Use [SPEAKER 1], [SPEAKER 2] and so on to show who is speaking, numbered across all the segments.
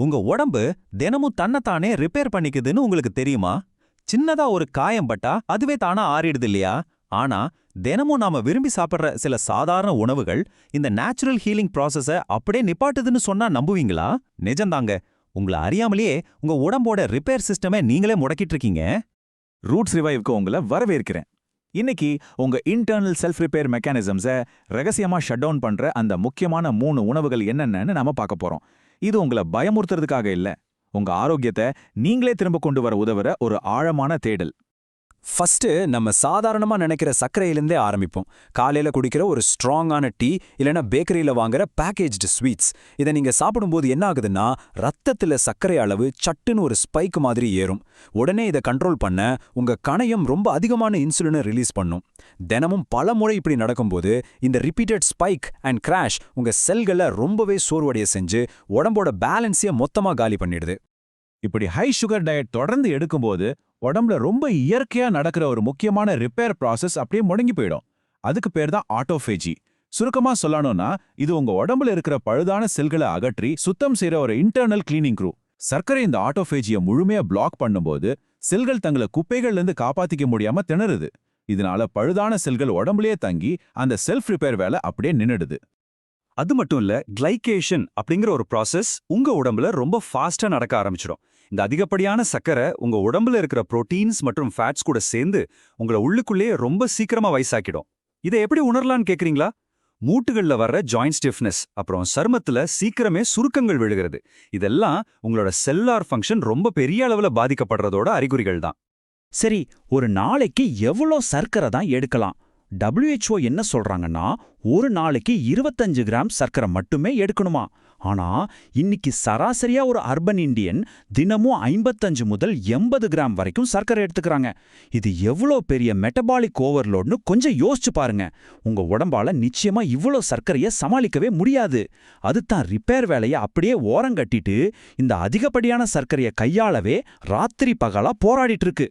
[SPEAKER 1] உங்க உடம்பு தினமும் தன்னைத்தானே ரிப்பேர் பண்ணிக்குதுன்னு உங்களுக்கு தெரியுமா? சின்னதா ஒரு காயம் பட்டா அதுவே தானா ஆறிடுது இல்லையா? ஆனா தினமும் நாம விரும்பி சாப்பிடுற சில சாதாரண உணவுகள் இந்த நேச்சுரல் ஹீலிங் ப்ராசஸ அப்படியே நிப்பாட்டுதுன்னு சொன்னா நம்புவீங்களா? நிஜம்தாங்க. உங்களை அறியாமலேயே உங்க உடம்போட ரிப்பேர் சிஸ்டமை நீங்களே முடக்கிட்டு இருக்கீங்க.
[SPEAKER 2] ரூட்ஸ் ரிவைவ்க்கு உங்களை வரவேற்கிறேன். இன்னைக்கு உங்க இன்டர்னல் செல்ஃப் ரிப்பேர் மெக்கானிசம்ஸை ரகசியமா ஷட் டவுன் பண்ற அந்த முக்கியமான 3 உணவுகள் என்னென்னு நாம பார்க்க போறோம். இது உங்களை பயமுறுத்துறதுக்காக இல்ல, உங்க ஆரோக்கியத்தை நீங்களே திரும்ப கொண்டு வர உதவுற ஒரு ஆழமான தேடல்.
[SPEAKER 3] ஃபர்ஸ்ட் நம்ம சாதாரணமா நினைக்கிற சர்க்கரையிலேருந்தே ஆரம்பிப்போம். காலையில குடிக்கிற ஒரு ஸ்ட்ராங்கான டீ இல்லைன்னா பேக்கரியில வாங்குற பேக்கேஜ்டு ஸ்வீட்ஸ். இதை நீங்க சாப்பிடும்போது என்ன ஆகுதுன்னா ரத்தத்துல சர்க்கரை அளவு சட்டுன்னு ஒரு ஸ்பைக் மாதிரி ஏறும். உடனே இதை கண்ட்ரோல் பண்ண உங்க கணையம் ரொம்ப அதிகமான இன்சுலினை ரிலீஸ் பண்ணும். தினமும் பல முறை இப்படி நடக்கும்போது இந்த ரிப்பீட்டட் ஸ்பைக் அண்ட் கிராஷ் உங்க செல்களை ரொம்பவே சோர்வடைய செஞ்சு உடம்போட பேலன்ஸையே மொத்தமா காலி பண்ணிடுது.
[SPEAKER 2] இப்படி ஹை சுகர் டயட் தொடர்ந்து எடுக்கும்போது உடம்புல ரொம்ப இயற்கையா நடக்கிற ஒரு முக்கியமான ரிப்பேர் ப்ராசஸ் அப்படியே முடங்கி போயிடும். அதுக்கு பேர் தான் ஆட்டோஃபேஜி. சுருக்கமா சொல்லணும்னா இது உங்க உடம்புல இருக்கிற பழுதான செல்களை அகற்றி சுத்தம் செய்யற ஒரு இன்டர்னல் கிளீனிங் க்ரூ. சர்க்கரை இந்த ஆட்டோஃபேஜியை முழுமையா பிளாக் பண்ணும்போது செல்கள் தங்களை குப்பைகள்ல இருந்து காப்பாத்திக்க முடியாம திணறுது. இதனால பழுதான செல்கள் உடம்புலயே தங்கி அந்த செல்ஃப் ரிப்பேர் வேலை அப்படியே நின்னுடுது.
[SPEAKER 4] அது மட்டும் இல்ல, கிளைகேஷன் அப்படிங்கிற ஒரு ப்ராசஸ் உங்க உடம்புல ரொம்ப ஃபாஸ்டா நடக்க ஆரம்பிச்சிடும். இந்த அதிகப்படியான சர்க்கரை உங்க உடம்புல இருக்கிற புரோட்டீன்ஸ் மற்றும் ஃபேட்ஸ் கூட சேர்ந்து உங்களை உள்ளுக்குள்ளேயே ரொம்ப சீக்கிரமா வயசாக்கிடும். இதை எப்படி உணரலான்னு கேக்குறீங்களா? மூட்டுகள்ல வர்ற ஜாயிண்ட் ஸ்டிஃப்னஸ், அப்புறம் சருமத்துல சீக்கிரமே சுருக்கங்கள் விழுகிறது. இதெல்லாம் உங்களோட செல்லார் ஃபங்க்ஷன் ரொம்ப பெரிய அளவுல பாதிக்கப்படுறதோட அறிகுறிகள் தான்.
[SPEAKER 5] சரி, ஒரு நாளைக்கு எவ்வளோ சர்க்கரை தான் எடுக்கலாம்? WHO என்ன சொல்றாங்கன்னா ஒரு நாளைக்கு 25 கிராம் சர்க்கரை மட்டுமே எடுக்கணுமா? ஆனா இன்னைக்கு சராசரியா ஒரு அர்பன் இந்தியன் தினமும் 55 முதல் 80 கிராம் வரைக்கும் சர்க்கரை எடுத்துக்கிறாங்க. இது எவ்வளோ பெரிய மெட்டபாலிக் ஓவர்லோட்னு கொஞ்சம் யோசிச்சு பாருங்க. உங்க உடம்பால நிச்சயமா இவ்வளோ சர்க்கரையை சமாளிக்கவே முடியாது. அதுதான் ரிப்பேர் வேலையை அப்படியே ஓரங்கட்டிட்டு இந்த அதிகப்படியான சர்க்கரையை கையாளவே ராத்திரி பகலா போராடிட்டு இருக்கு.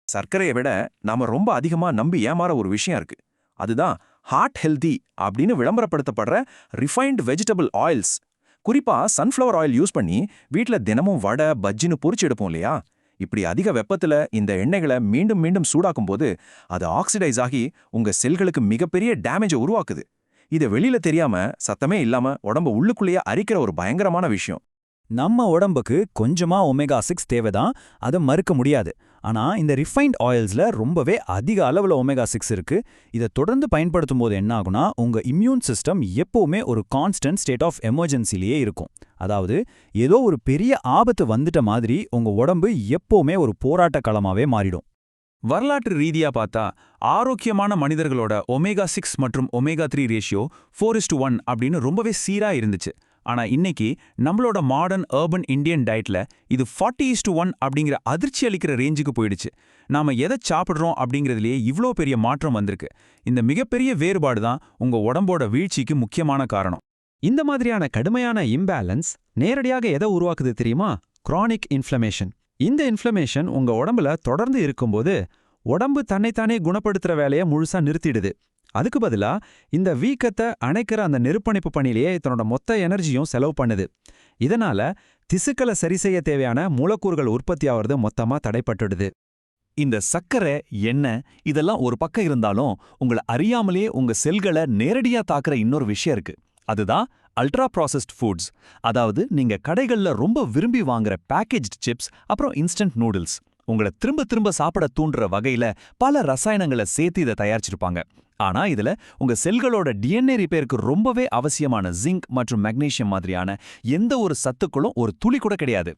[SPEAKER 6] சர்க்கரையை விட நாம ரொம்ப அதிகமா நம்பி ஏமாற ஒரு விஷயம் இருக்கு. அதுதான் ஹார்ட் ஹெல்தி அப்படின்னு விளம்பரப்படுத்தப்படுற ரிஃபைன்ட் வெஜிடபிள் ஆயில்ஸ். குறிப்பா சன்ஃப்ளவர் ஆயில் யூஸ் பண்ணி வீட்ல தினமும் வடை பஜ்ஜின்னு பொரிச்சு எடுப்போம் இல்லையா? இப்படி அதிக வெப்பத்துல இந்த எண்ணெய்களை மீண்டும் மீண்டும் சூடாக்கும் போது அது ஆக்சிடைஸ் ஆகி உங்க செல்களுக்கு மிகப்பெரிய டேமேஜை உருவாக்குது. இதை வெளியில தெரியாம சத்தமே இல்லாம உடம்பு உள்ளுக்குள்ளேயே அரிக்கிற ஒரு பயங்கரமான விஷயம்.
[SPEAKER 1] நம்ம உடம்புக்கு கொஞ்சமா ஒமேகா 6 தேவைதான், அதை மறுக்க முடியாது. ஆனா இந்த ரிஃபைன்ட் ஆயில்ஸ்ல ரொம்பவே அதிக அளவுல ஒமேகா 6 இருக்கு. இதை தொடர்ந்து பயன்படுத்தும் போது என்ன ஆகுனா உங்க இம்யூன் சிஸ்டம் எப்பவுமே ஒரு கான்ஸ்டன்ட் ஸ்டேட் ஆஃப் எமர்ஜென்சிலேயே இருக்கும். அதாவது ஏதோ ஒரு பெரிய ஆபத்து வந்துட்ட மாதிரி உங்க உடம்பு எப்பவுமே ஒரு போராட்ட களமாவே மாறிடும்.
[SPEAKER 2] வரலாற்று ரீதியா பார்த்தா ஆரோக்கியமான மனிதர்களோட ஒமேகா 6 மற்றும் ஒமேகா 3 ரேஷியோ 4:1 அப்படின்னு ரொம்பவே சீரா இருந்துச்சு. ஆனா இன்னைக்கு நம்மளோட மாடர்ன் அர்பன் இந்தியன் டயட்ல இது 40:1 அப்படிங்கிற அதிர்ச்சி அளிக்கிற ரேஞ்சுக்கு போயிடுச்சு. நாம எதை சாப்பிடுறோம் அப்படிங்கிறதுலயே இவ்ளோ பெரிய மாற்றம் வந்திருக்கு. இந்த மிகப்பெரிய வேறுபாடு தான் உங்க உடம்போட வீழ்ச்சிக்கு முக்கியமான காரணம்.
[SPEAKER 7] இந்த மாதிரியான கடுமையான இம்பேலன்ஸ் நேரடியாக எதை உருவாக்குது தெரியுமா? Chronic inflammation. இந்த இன்ஃப்ளமேஷன் உங்க உடம்புல தொடர்ந்து இருக்கும்போது உடம்பு தன்னைத்தானே குணப்படுத்துற வேலையை முழுசா நிறுத்திடுது. அதுக்கு பதிலா இந்த வீக்கத்தை அணைக்கிற அந்த நெருப்பணைப்பு பணியிலேயே தன்னோட மொத்த எனர்ஜியும் செலவு பண்ணுது. இதனால திசுக்களை சரி செய்ய தேவையான மூலக்கூறுகள் உற்பத்தி ஆகிறது மொத்தமா தடைப்பட்டுடுது.
[SPEAKER 1] இந்த சர்க்கரை, எண்ணெய் இதெல்லாம் ஒரு பக்கம் இருந்தாலும் உங்களை அறியாமலே உங்க செல்களை நேரடியா தாக்குற இன்னொரு விஷயம் இருக்கு. அதுதான் அல்ட்ரா ப்ராசஸ்ட் ஃபுட்ஸ். அதாவது நீங்க கடைகள்ல ரொம்ப விரும்பி வாங்குற பேக்கேஜ்டு சிப்ஸ் அப்புறம் இன்ஸ்டன்ட் நூடுல்ஸ். உங்களை திரும்ப திரும்ப சாப்பிட தூண்டுற வகையில பல ரசாயனங்களை சேர்த்து இதை தயாரிச்சிருப்பாங்க. ஆனா இதுல உங்க செல்களோட டிஎன்ஏ ரிப்பேருக்கு ரொம்பவே அவசியமான ஜிங்க் மற்றும் மெக்னீசியம் மாதிரியான எந்த ஒரு சத்துக்களும் ஒரு துளி கூட கிடையாது.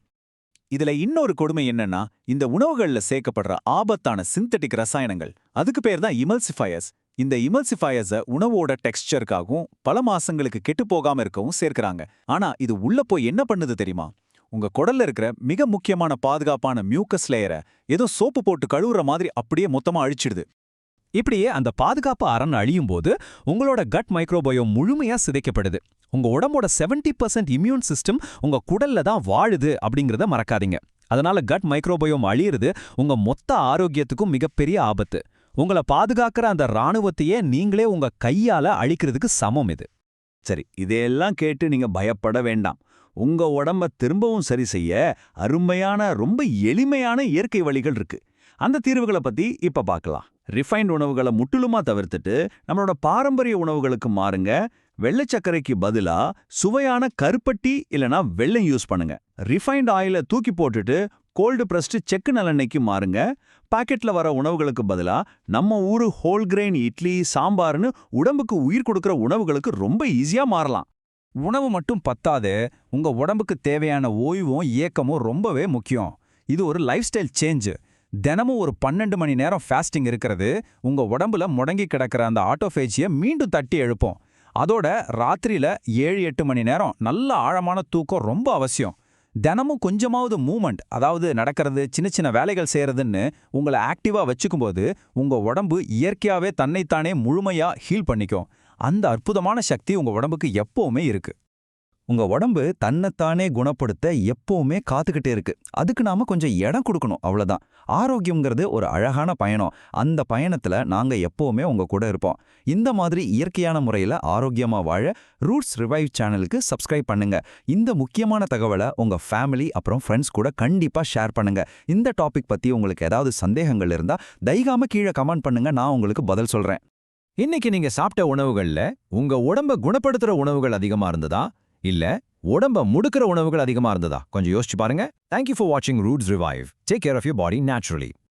[SPEAKER 1] இதுல இன்னொரு கொடுமை என்னன்னா இந்த உணவுகள்ல சேர்க்கப்படுற ஆபத்தான சிந்தட்டிக் ரசாயனங்கள். அதுக்கு பேர் தான் இமல்சிஃபயர்ஸ். இந்த இமல்சிஃபயர்ஸை உணவோட டெக்ஸ்சருக்காகவும் பல மாசங்களுக்கு கெட்டு போகாம இருக்கவும் சேர்க்கிறாங்க. ஆனா இது உள்ள போய் என்ன பண்ணுது தெரியுமா? உங்க குடல்ல இருக்கிற மிக முக்கியமான பாதுகாப்பான மியூக்கஸ் லேயரை ஏதோ சோப்பு போட்டு கழுவுற மாதிரி அப்படியே மொத்தமா அழிச்சிடுது. இப்படியே அந்த பாதுகாப்பு அரண் அழியும் போது உங்களோட கட் மைக்ரோபயோம் முழுமையா சிதைக்கப்படுது. உங்க உடம்போட 70% இம்யூன் சிஸ்டம் உங்க குடல்ல தான் வாழுது அப்படிங்கறத மறக்காதீங்க. அதனால கட் மைக்ரோபயோம் அழியிறது உங்க மொத்த ஆரோக்கியத்துக்கும் மிகப்பெரிய ஆபத்து. உங்களை பாதுகாக்கிற அந்த ராணுவத்தையே நீங்களே உங்க கையால அழிக்கிறதுக்கு சமம் இது. சரி, இதையெல்லாம் கேட்டு நீங்க பயப்பட வேண்டாம். உங்க உடம்ப திரும்பவும் சரி செய்ய அருமையான ரொம்ப எளிமையான இயற்கை வழிகள் இருக்கு. அந்த தீர்வுகளை பத்தி இப்ப பார்க்கலாம். ரிஃபைன்ட் உணவுகளை முற்றிலுமா தவிர்த்துட்டு நம்மளோட பாரம்பரிய உணவுகளுக்கு மாறுங்க. வெள்ளை சர்க்கரைக்கு பதிலா சுவையான கருப்பட்டி இல்லனா வெல்லம் யூஸ் பண்ணுங்க. ரிஃபைன்ட் ஆயில தூக்கி போட்டுட்டு கோல்டு பிரஸ்டு செக்கு நல்லெண்ணெய்க்கு மாறுங்க. பாக்கெட்ல வர உணவுகளுக்கு பதிலா நம்ம ஊரு ஹோல் கிரெயின் இட்லி சாம்பார்னு உடம்புக்கு உயிர் கொடுக்கிற உணவுகளுக்கு ரொம்ப ஈஸியா மாறலாம்.
[SPEAKER 3] உணவு மட்டும் பத்தாது, உங்க உடம்புக்கு தேவையான ஓய்வும் இயக்கமும் ரொம்பவே முக்கியம். இது ஒரு லைஃப் ஸ்டைல் சேஞ்ச். தினமும் ஒரு 12 மணி நேரம் ஃபாஸ்டிங் இருக்கிறது உங்க உடம்புல முடங்கி கிடக்கிற அந்த ஆட்டோஃபேஜியை மீண்டும் தட்டி எழுப்பும். அதோட ராத்திரியில 7-8 மணி நேரம் நல்ல ஆழமான தூக்கம் ரொம்ப அவசியம். தினமும் கொஞ்சமாவது மூவ்மெண்ட், அதாவது நடக்கிறது, சின்ன சின்ன வேலைகள் செய்யறதுன்னு உங்களை ஆக்டிவா வச்சுக்கும்போது உங்க உடம்பு இயற்கையாவே தன்னைத்தானே முழுமையா ஹீல் பண்ணிக்கும். அந்த அற்புதமான சக்தி உங்க உடம்புக்கு எப்பவுமே இருக்கு.
[SPEAKER 1] உங்க உடம்பு தன்னைத்தானே குணப்படுத்த எப்பவுமே காத்துக்கிட்டே இருக்கு. அதுக்கு நாம கொஞ்சம் இடம் கொடுக்கணும், அவ்வளவுதான். ஆரோக்கியம்ங்கிறது ஒரு அழகான பயணம். அந்த பயணத்துல நாங்க எப்பவுமே உங்க கூட இருப்போம். இந்த மாதிரி இயற்கையான முறையில ஆரோக்கியமா வாழ ரூட்ஸ் ரிவைவ் சேனலுக்கு சப்ஸ்கிரைப் பண்ணுங்க. இந்த முக்கியமான தகவலை உங்க ஃபேமிலி அப்புறம் ஃப்ரெண்ட்ஸ் கூட கண்டிப்பா ஷேர் பண்ணுங்க. இந்த டாபிக் பத்தி உங்களுக்கு ஏதாவது சந்தேகங்கள் இருந்தா தைகாம கீழே கமெண்ட் பண்ணுங்க, நான் உங்களுக்கு பதில் சொல்றேன்.
[SPEAKER 2] இன்னைக்கு நீங்க சாப்பிட்ட உணவுகள்ல உங்க உடம்ப குணப்படுத்துற உணவுகள் அதிகமா இருந்ததா, இல்ல உடம்ப முடுக்கிற உணவுகள் அதிகமா இருந்ததா? கொஞ்சம் யோசிச்சு பாருங்க. Thank you for watching Roots Revive. Take care of your body naturally.